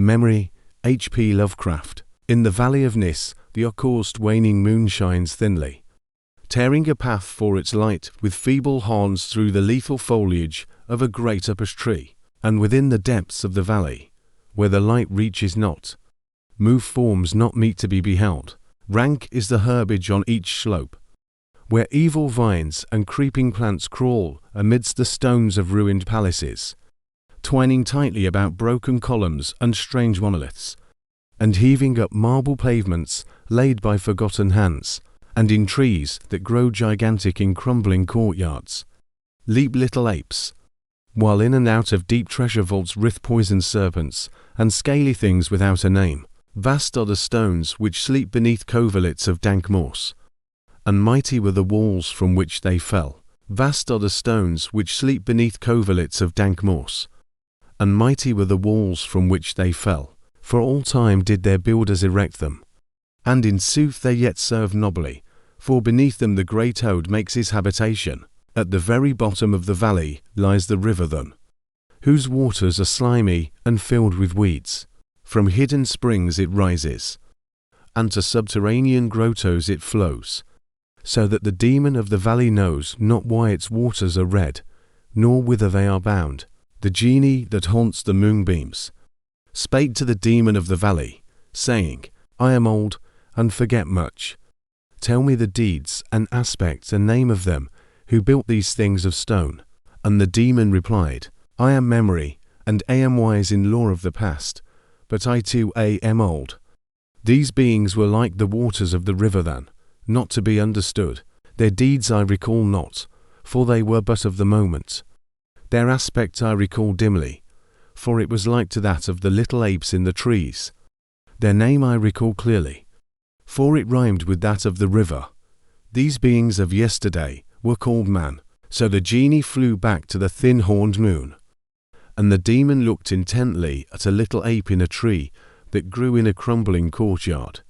Memory, H.P. Lovecraft. In the valley of Nis, the accursed waning moon shines thinly, tearing a path for its light with feeble horns through the lethal foliage of a great upas tree. And within the depths of the valley, where the light reaches not, move forms not meet to be beheld. Rank is the herbage on each slope, where evil vines and creeping plants crawl amidst the stones of ruined palaces, twining tightly about broken columns and strange monoliths, and heaving up marble pavements laid by forgotten hands, and in trees that grow gigantic in crumbling courtyards, leap little apes, while in and out of deep treasure vaults writhe poisoned serpents and scaly things without a name. Vast are the stones which sleep beneath coverlets of dank moss, and mighty were the walls from which they fell. Vast are the stones which sleep beneath coverlets of dank moss, and mighty were the walls from which they fell. For all time did their builders erect them, and in sooth they yet serve nobly, for beneath them the great Ode makes his habitation. At the very bottom of the valley lies the river Thun, whose waters are slimy and filled with weeds. From hidden springs it rises, and to subterranean grottos it flows, so that the demon of the valley knows not why its waters are red, nor whither they are bound. The genie that haunts the moonbeams spake to the demon of the valley, saying, I am old and forget much. Tell me the deeds and aspect and name of them who built these things of stone. And the demon replied, I am memory, and am wise in lore of the past, but I too am old. These beings were like the waters of the river Thun, not to be understood. Their deeds I recall not, for they were but of the moment. Their aspect I recall dimly, for it was like to that of the little apes in the trees. Their name I recall clearly, for it rhymed with that of the river. These beings of yesterday were called man. So the genie flew back to the thin-horned moon, and the demon looked intently at a little ape in a tree that grew in a crumbling courtyard.